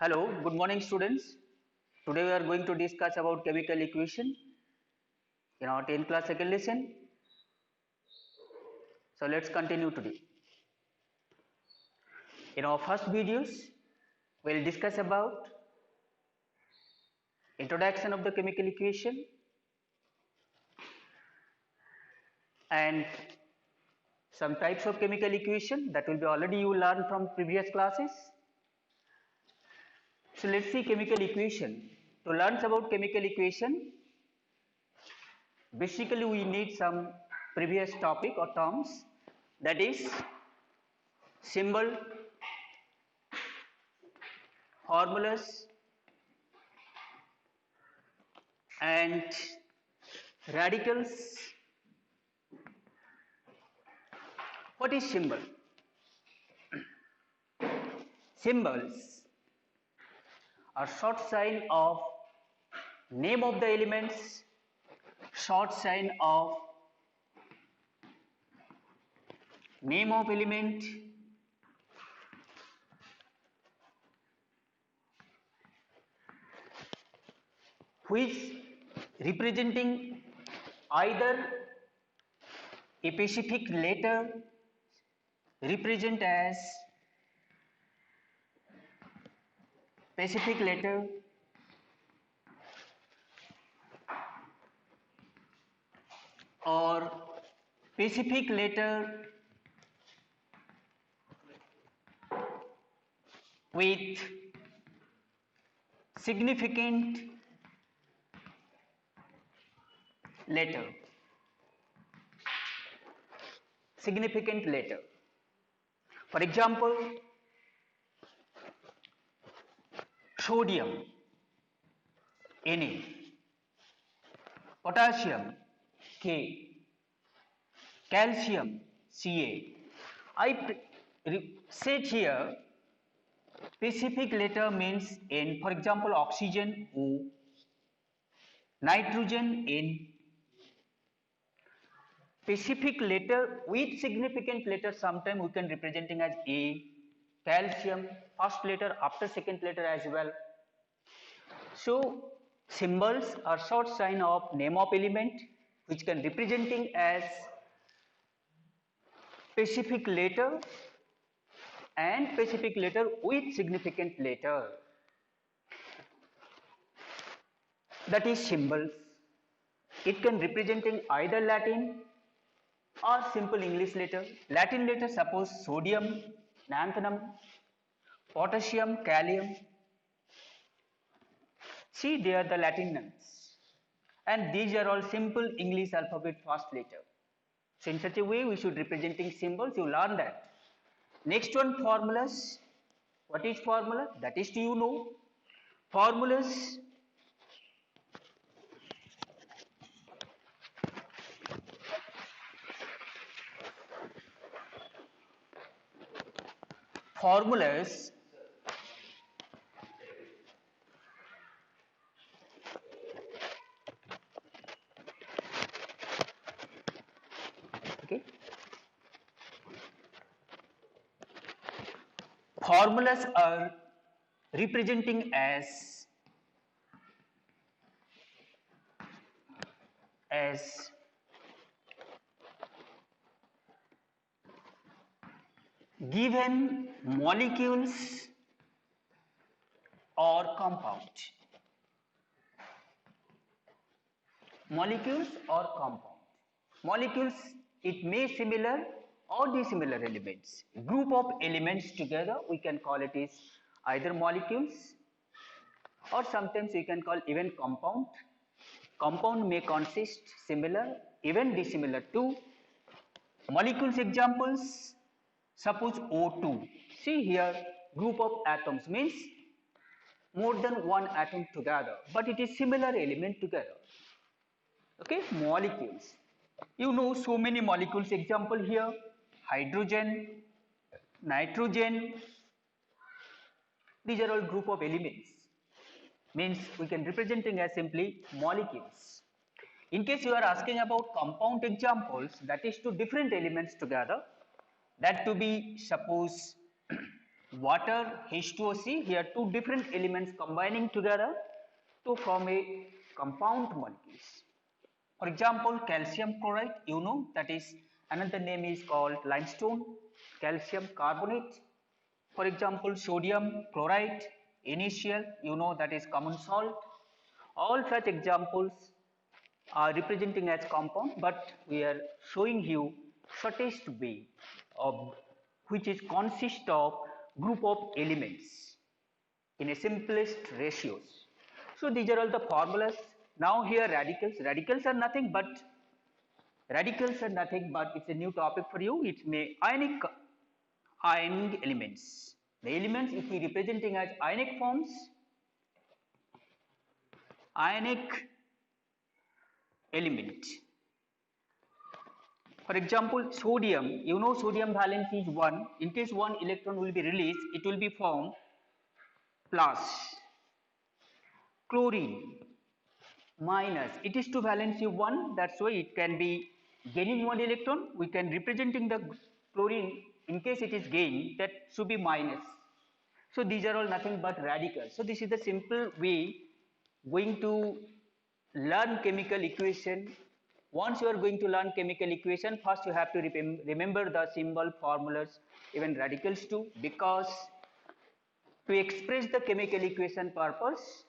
Hello, good morning students. Today we are going to discuss about chemical equation in our 10th class second lesson. So let's continue today. In our first videos, we will discuss about introduction of the chemical equation and some types of chemical equation that will be already you learned from previous classes. So let's see chemical equation. To learn about chemical equation, basically we need some previous topic or terms, that is symbol, formulas and radicals. What is symbol? Symbols are short sign of name of the elements, short sign of name of element, which representing either a specific letter represent as specific letter or specific letter with significant letter. Significant letter. For example, sodium Na, potassium K, calcium Ca. I said here specific letter means N. For example, oxygen O, nitrogen N. Specific letter with significant letter sometimes we can representing as A, calcium first letter after second letter as well. So symbols are short sign of name of element which can representing as specific letter and specific letter with significant letter. That is symbols. It can representing either Latin or simple English letter. Latin letter suppose sodium, lanthanum, potassium, kalium. See, they are the Latin names. And these are all simple English alphabet first letter. So in such a way we should representing symbols, you learn that. Next one, formulas. What is formula? That is, do you know? Formulas formulas okay, formulas are representing as given molecules or compound. Molecules or compound. Molecules, it may similar or dissimilar elements. Group of elements together we can call it is either molecules or sometimes we can call even compound. Compound may consist similar, even dissimilar to molecules. Examples, suppose O2. See here, group of atoms means more than one atom together, but it is similar element together. Okay, molecules. You know so many molecules. Example here, hydrogen, nitrogen. These are all group of elements. Means we can representing as simply molecules. In case you are asking about compound examples, that is two different elements together, that to be suppose water, H2O, here two different elements combining together to form a compound molecules. For example, calcium chloride, you know, that is another name is called limestone, calcium carbonate. For example, sodium chloride, NaCl, you know, that is common salt. All such examples are representing as compound, but we are showing you shortest way of which is consist of group of elements in a simplest ratios. So these are all the formulas. Now here radicals are nothing but it's a new topic for you. It's may ionic elements. The elements if we representing as ionic forms, ionic element. For example, sodium, you know sodium valence is 1. In case one electron will be released, it will be formed plus. Chlorine, minus. It is 2 valency 1, that's why it can be gaining 1 electron. We can representing the chlorine, in case it is gained, that should be minus. So these are all nothing but radicals. So this is the simple way going to learn chemical equation. Once you are going to learn chemical equation, first you have to remember the symbol, formulas, even radicals too, because to express the chemical equation purpose,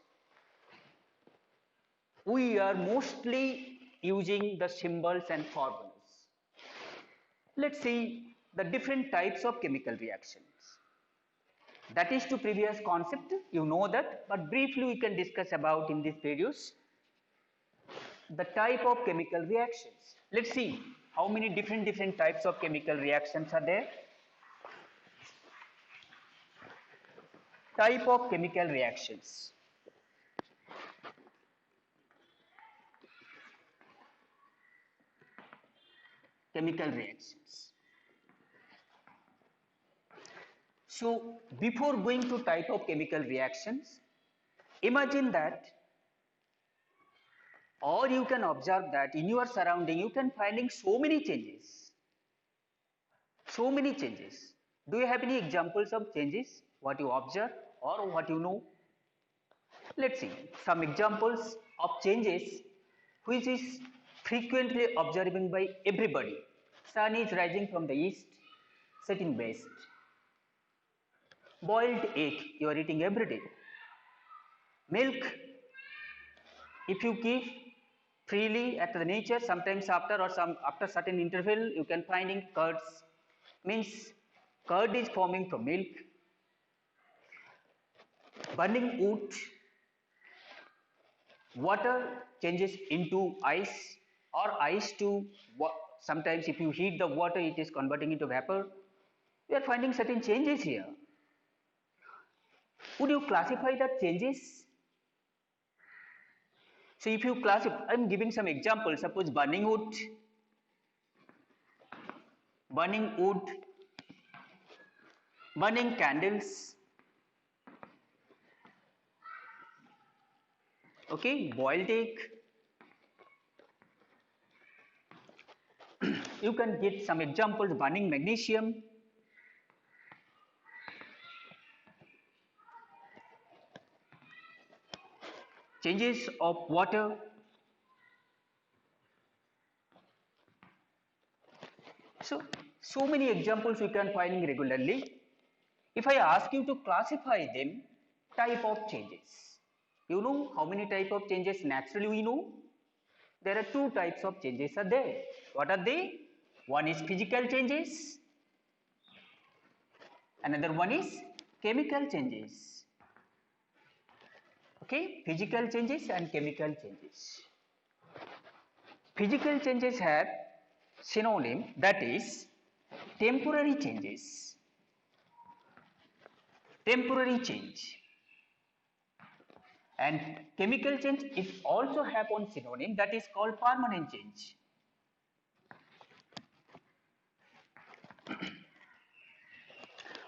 we are mostly using the symbols and formulas. Let's see the different types of chemical reactions. That is to previous concept, you know that, but briefly we can discuss about in these videos the type of chemical reactions. Let's see how many different types of chemical reactions are there. Type of chemical reactions. Chemical reactions. So before going to type of chemical reactions, imagine that, or you can observe that in your surrounding you can finding so many changes. So many changes. Do you have any examples of changes? What you observe or what you know? Let's see some examples of changes which is frequently observing by everybody. Sun is rising from the east, setting west. Boiled egg you are eating every day. Milk, if you give freely at the nature, sometimes after certain interval you can finding curds, means curd is forming from milk. Burning wood, water changes into ice or ice to sometimes if you heat the water it is converting into vapor. We are finding certain changes here. Would you classify the changes? So if you classify, I am giving some examples. Suppose burning wood, burning candles, okay, boiled egg. You can get some examples, burning magnesium, changes of water, so many examples you can find regularly. If I ask you to classify them, type of changes, you know how many type of changes naturally we know? There are two types of changes are there. What are they? One is physical changes, another one is chemical changes. Okay, physical changes and chemical changes. Physical changes have synonym, that is temporary changes. Temporary change. And chemical change is also have one synonym, that is called permanent change.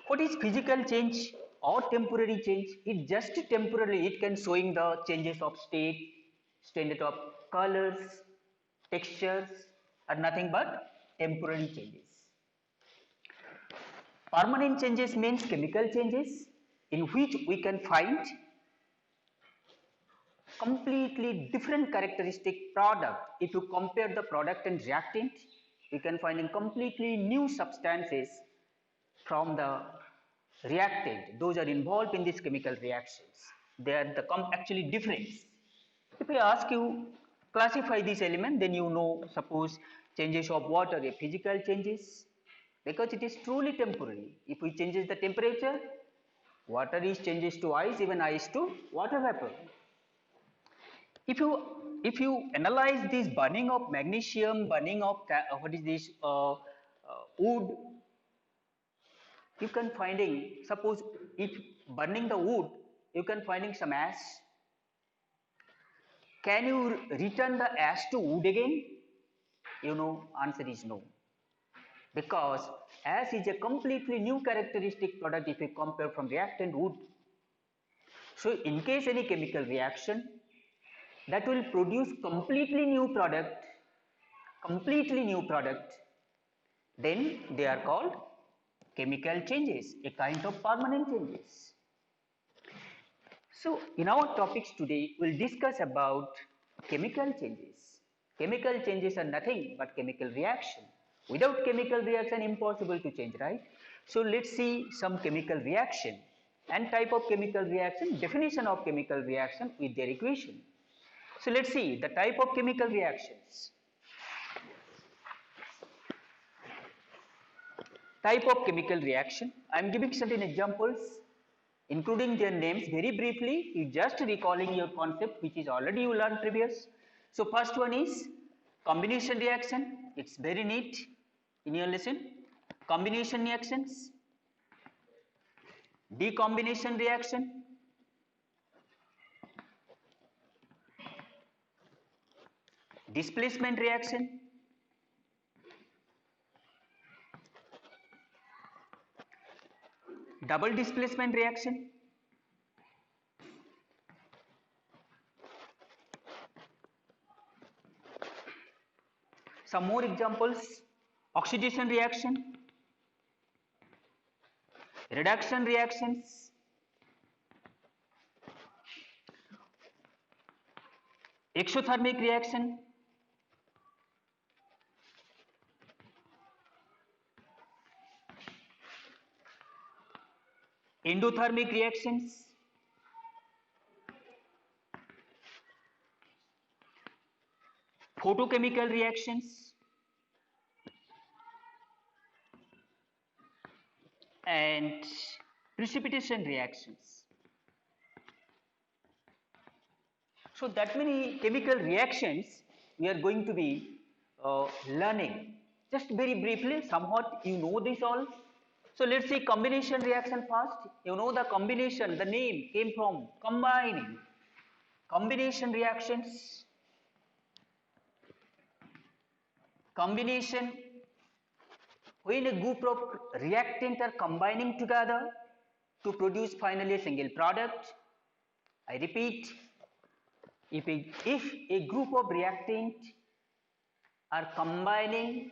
What is physical change or temporary change? It just temporarily, it can showing the changes of state, standard of colors, textures are nothing but temporary changes. Permanent changes means chemical changes in which we can find completely different characteristic product. If you compare the product and reactant, you can find in completely new substances from the reactant. Those are involved in these chemical reactions. They are the actually different. If I ask you classify this element, then you know, suppose changes of water, a physical changes, because it is truly temporary. If we changes the temperature, water is changes to ice, even ice to water vapor. If you analyze this burning of magnesium, burning of what is this wood, you can finding, suppose if burning the wood, you can finding some ash. Can you return the ash to wood again? You know, answer is no, because ash is a completely new characteristic product if you compare from reactant wood. So in case any chemical reaction that will produce completely new product, then they are called chemical changes, a kind of permanent changes. So in our topics today, we'll discuss about chemical changes. Chemical changes are nothing but chemical reaction. Without chemical reaction, impossible to change, right? So let's see some chemical reaction and type of chemical reaction, definition of chemical reaction with their equation. So let's see the type of chemical reactions. Type of chemical reaction. I am giving certain examples, including their names very briefly. You just recalling your concept which is already you learned previous. So first one is combination reaction. It's very neat in your lesson. Combination reactions, decombination reaction, displacement reaction, double displacement reaction, some more examples, oxidation reaction, reduction reactions, exothermic reaction, endothermic reactions, photochemical reactions, and precipitation reactions. So that many chemical reactions we are going to be learning. Just very briefly, somewhat you know this all. So let's see combination reaction first. You know the combination, the name came from combining. Combination reactions, combination, when a group of reactants are combining together to produce finally a single product. I repeat, if a group of reactants are combining,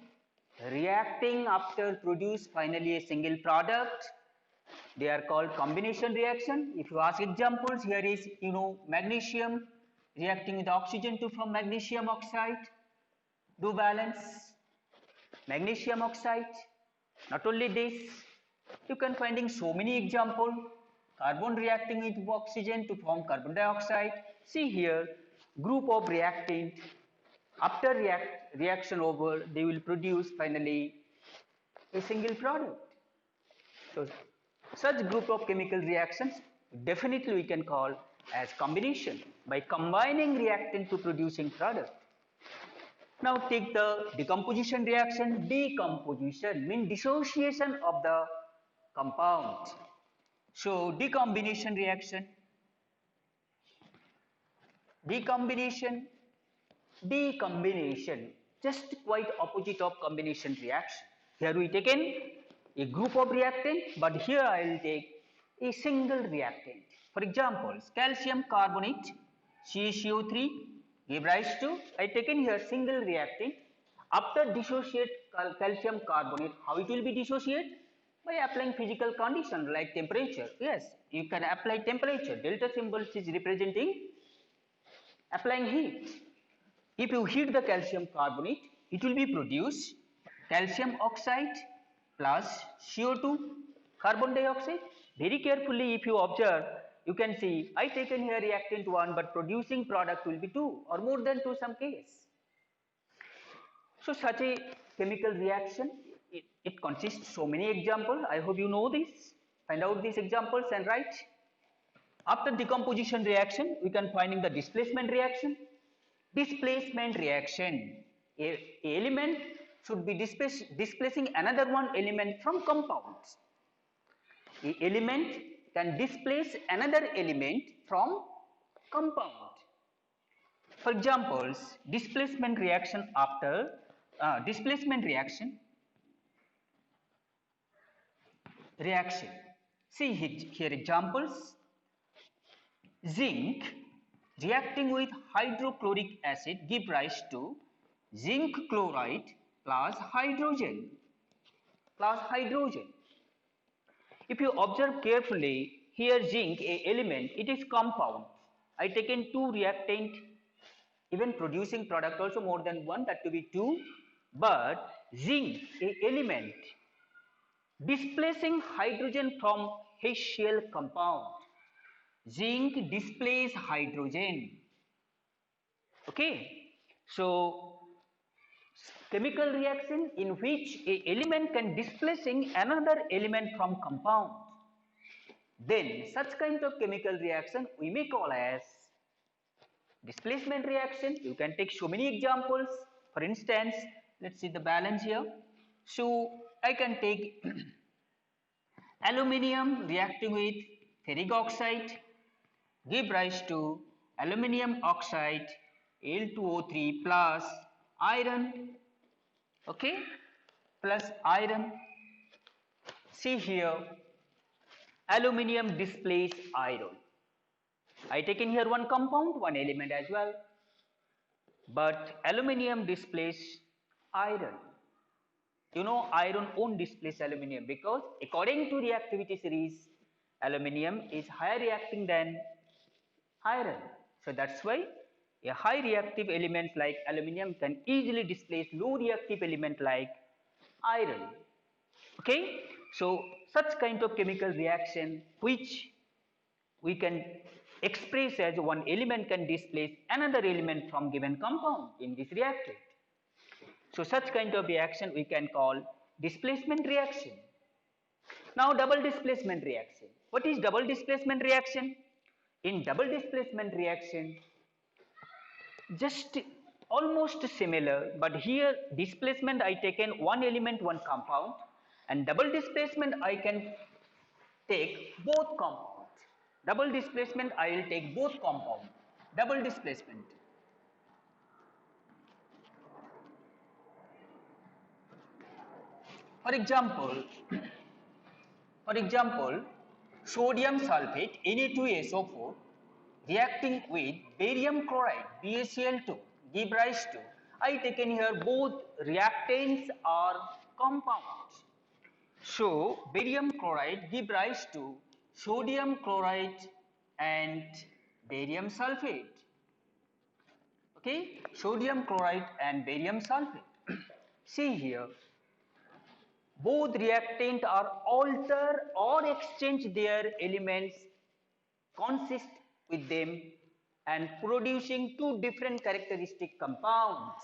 reacting after produce finally a single product, they are called combination reaction. If you ask examples, here is, you know, magnesium reacting with oxygen to form magnesium oxide, do balance, magnesium oxide. Not only this, you can finding so many examples, carbon reacting with oxygen to form carbon dioxide. See here, group of reactant, after reaction over, they will produce finally a single product. So such group of chemical reactions definitely we can call as combination, by combining reactant to producing product. Now take the decomposition reaction. Decomposition means dissociation of the compound. So decombination reaction, decombination, decombination, just quite opposite of combination reaction. Here we taken a group of reactant, but here I will take a single reactant. For example, calcium carbonate, CaCO3 give rise to, I taken here single reactant. After dissociate calcium carbonate, how it will be dissociate? By applying physical condition like temperature. Yes, you can apply temperature. Delta symbol is representing applying heat. If you heat the calcium carbonate, it will be produced calcium oxide plus CO2 carbon dioxide. Very carefully if you observe, you can see I taken here reactant 1 but producing product will be 2 or more than 2 some case. So such a chemical reaction, it consists so many examples. I hope you know this. Find out these examples and write. After decomposition reaction, we can find in the displacement reaction. Displacement reaction, a element should be displacing another one element from compounds. A element can displace another element from compound. For examples, displacement reaction after displacement reaction. See here examples. Zinc reacting with hydrochloric acid give rise to zinc chloride plus hydrogen. If you observe carefully, here zinc a element, it is compound. I taken two reactant, even producing product also more than one, that to be two, but zinc a element displacing hydrogen from HCl compound. Zinc displays hydrogen. Okay, so chemical reaction in which a element can displacing another element from compound. Then such kind of chemical reaction we may call as displacement reaction. You can take so many examples. For instance, let's see the balance here. So I can take aluminium reacting with ferric oxide give rise to aluminium oxide Al2O3 plus iron, okay, plus iron. See here, aluminium displays iron. I taken here one compound, one element as well, but aluminium displays iron. You know iron won't displace aluminium because according to reactivity series, aluminium is higher reacting than iron. So that's why a high reactive element like aluminium can easily displace low reactive element like iron. Okay, so such kind of chemical reaction which we can express as one element can displace another element from given compound in this reactant. So such kind of reaction we can call displacement reaction. Now double displacement reaction. What is double displacement reaction? In double displacement reaction, just almost similar, but here displacement I taken one element, one compound, and double displacement I can take both compounds. Double displacement I will take both compound. Double displacement. For example, sodium sulfate Na2SO4 reacting with barium chloride BaCl2 give rise to, I taken here both reactants are compounds. So barium chloride give rise to sodium chloride and barium sulfate. Okay, sodium chloride and barium sulfate. See here, both reactant are alter or exchange their elements consist with them and producing two different characteristic compounds.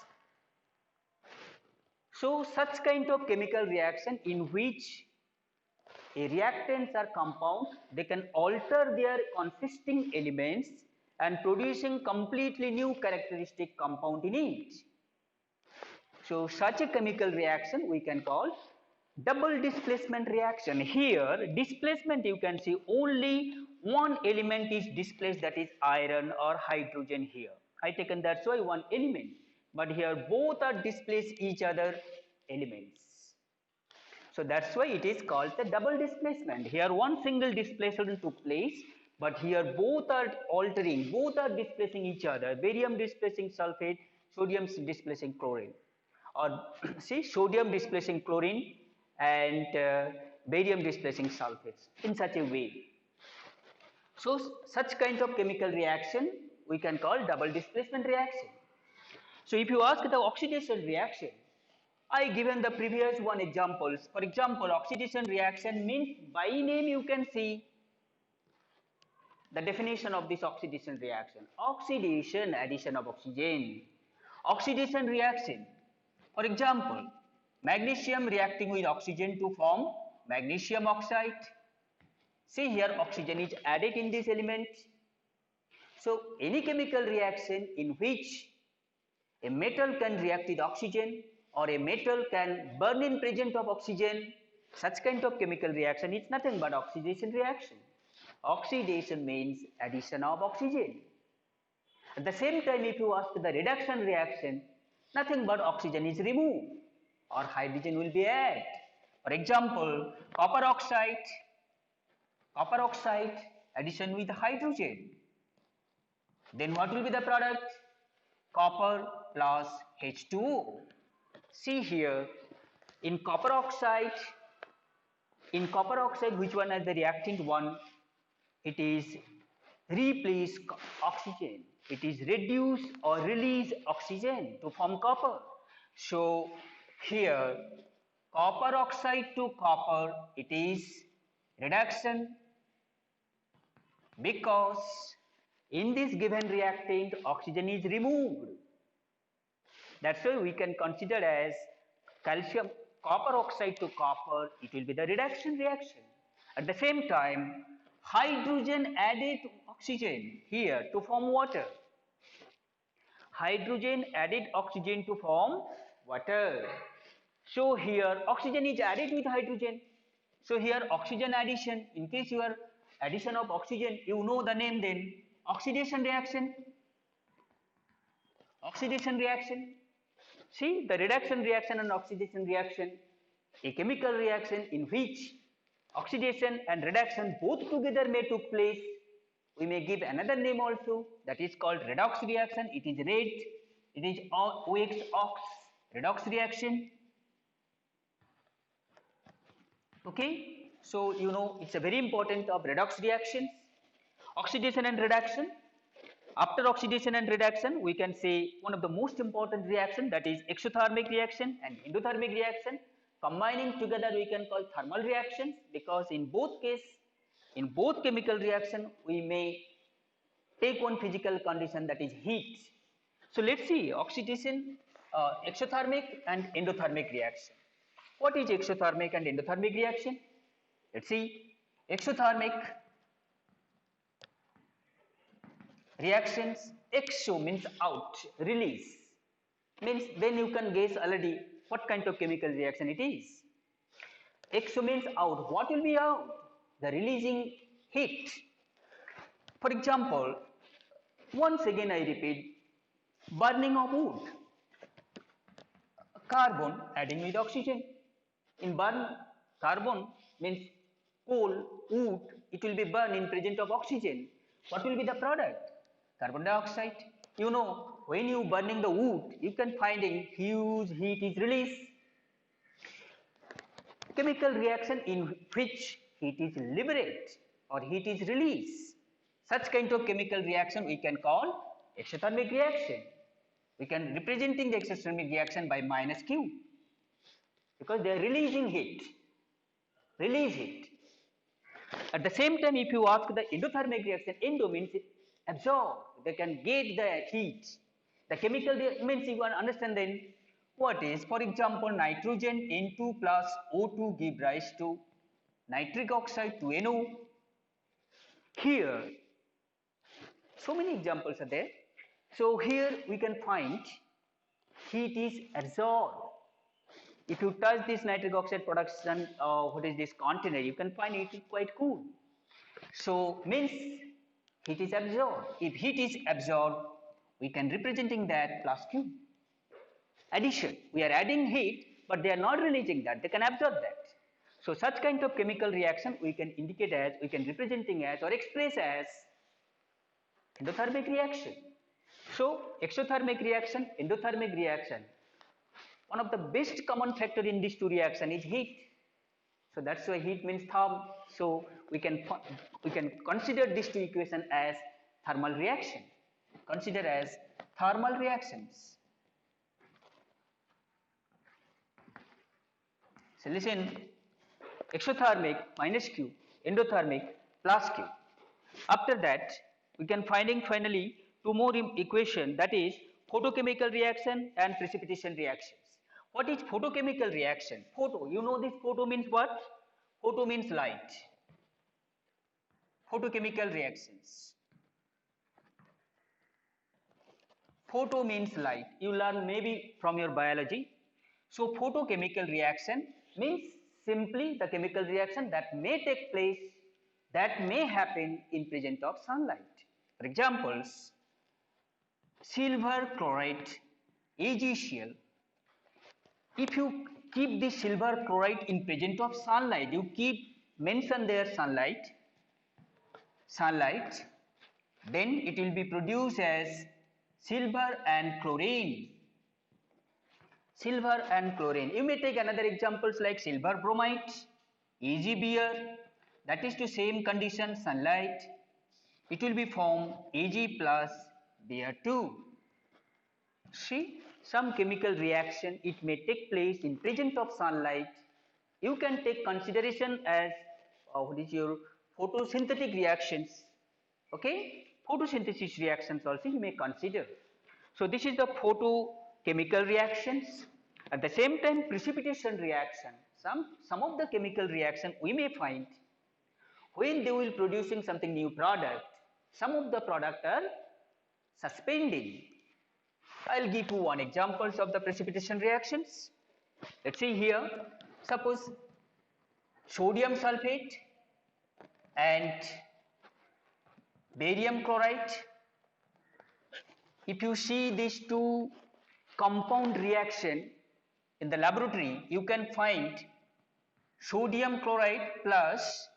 So such kind of chemical reaction in which a reactants are compound, they can alter their consisting elements and producing completely new characteristic compound in it. So such a chemical reaction we can call double displacement reaction. Here displacement you can see only one element is displaced, that is iron or hydrogen here. I taken that's why one element, but here both are displaced each other elements. So that's why it is called the double displacement. Here one single displacement took place, but here both are altering, both are displacing each other. Barium displacing sulfate, sodium displacing chlorine. Or see, sodium displacing chlorine and barium displacing sulfates in such a way. So such kind of chemical reaction we can call double displacement reaction. So if you ask the oxidation reaction, I given the previous one examples. For example, oxidation reaction means by name you can see the definition of this oxidation reaction. Oxidation, addition of oxygen. Oxidation reaction. For example, magnesium reacting with oxygen to form magnesium oxide. See here oxygen is added in this element. So any chemical reaction in which a metal can react with oxygen or a metal can burn in presence of oxygen, such kind of chemical reaction is nothing but oxidation reaction. Oxidation means addition of oxygen. At the same time, if you ask the reduction reaction, nothing but oxygen is removed or hydrogen will be added. For example, copper oxide addition with hydrogen. Then what will be the product? Copper plus H2O. See here, in copper oxide, which one is the reactant one? It is replace oxygen. It is reduce or release oxygen to form copper. So here, copper oxide to copper, it is reduction, because in this given reactant oxygen is removed. That's why we can consider as calcium copper oxide to copper, it will be the reduction reaction. At the same time, hydrogen added to oxygen here to form water. Hydrogen added oxygen to form water. So here oxygen is added with hydrogen. So here oxygen addition, in case you are addition of oxygen, you know the name then, oxidation reaction. Oxidation reaction. See the reduction reaction and oxidation reaction, a chemical reaction in which oxidation and reduction both together may took place. We may give another name also, that is called redox reaction. It is red, it is OX redox reaction. Okay, so you know it's a very important of redox reactions. Oxidation and reduction. After oxidation and reduction, we can say one of the most important reaction, that is exothermic reaction and endothermic reaction. Combining together we can call thermal reactions, because in both chemical reaction we may take one physical condition, that is heat. So let's see oxidation, exothermic and endothermic reaction. What is exothermic and endothermic reaction? Let's see. Exothermic reactions, exo means out, release, means then you can guess already what kind of chemical reaction it is. Exo means out. What will be out? The releasing heat. For example, once again I repeat, burning of wood, carbon adding with oxygen. In burn, carbon means coal, wood, it will be burned in presence of oxygen. What will be the product? Carbon dioxide. You know, when you burning the wood, you can find a huge heat is released. Chemical reaction in which heat is liberated or heat is released. Such kind of chemical reaction we can call exothermic reaction. We can representing the exothermic reaction by minus Q, because they are releasing heat. Release heat. At the same time, if you ask the endothermic reaction, endo means absorb. They can get the heat. The chemical means you want to understand then what is, for example, nitrogen N2 plus O2 give rise to nitric oxide to NO. Here, so many examples are there. So here we can find heat is absorbed. If you touch this nitric oxide production, what is this container, you can find it is quite cool. So means heat is absorbed. If heat is absorbed, we can representing that plus Q. Addition, we are adding heat, but they are not releasing that, they can absorb that. So such kind of chemical reaction we can indicate as, we can representing as or express as endothermic reaction. So exothermic reaction, endothermic reaction, one of the best common factor in these two reactions is heat. So that's why heat means therm. So we can consider these two equations as thermal reaction. Consider as thermal reactions. So listen, exothermic minus Q, endothermic plus Q. After that, we can finally two more equation, that is photochemical reaction and precipitation reactions. What is photochemical reaction? Photo, you know this photo means what? Photo means light. Photochemical reactions. Photo means light. You learn maybe from your biology. So photochemical reaction means simply the chemical reaction that may take place, that may happen in presence of sunlight. For examples, silver chloride, AgCl. If you keep the silver chloride in presence of sunlight, you mention there sunlight, then it will be produced as silver and chlorine. Silver and chlorine. You may take another examples like silver bromide, AgBr, that is to same condition sunlight. It will be formed Ag plus Br2. See, some chemical reaction, it may take place in presence of sunlight. You can take consideration as what is your photosynthetic reactions. Okay, photosynthesis reactions also you may consider. So this is the photochemical reactions. At the same time, precipitation reaction. Some of the chemical reaction we may find when they will producing something new product. Some of the product are suspending. I'll give you one examples of the precipitation reactions. Let's see here. Suppose sodium sulfate and barium chloride. If you see these two compound reaction in the laboratory, you can find sodium chloride plus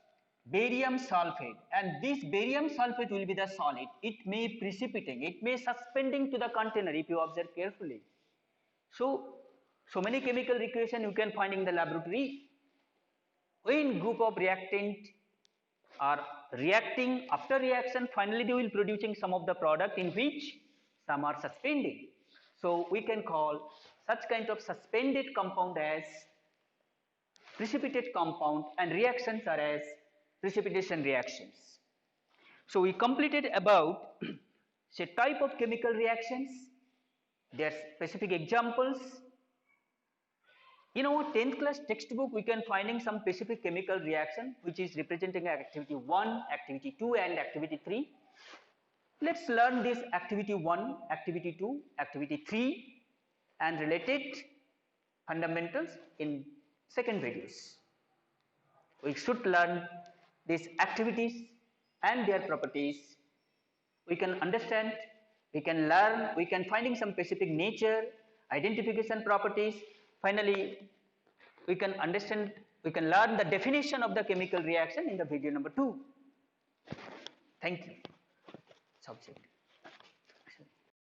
barium sulfate, and this barium sulfate will be the solid. It may precipitating, it may suspending to the container if you observe carefully. So many chemical reaction you can find in the laboratory. When group of reactant are reacting, after reaction finally they will producing some of the product in which some are suspending. So we can call such kind of suspended compound as precipitate compound, and reactions are as precipitation reactions. So we completed about say type of chemical reactions, their specific examples. In our 10th class textbook, we can finding some specific chemical reaction which is representing activity 1, activity 2 and activity 3. Let's learn this activity 1, activity 2, activity 3 and related fundamentals in second videos. We should learn these activities and their properties. We can understand, we can learn, we can finding some specific nature, identification properties. Finally, we can understand, we can learn the definition of the chemical reaction in the video number 2. Thank you. Subject.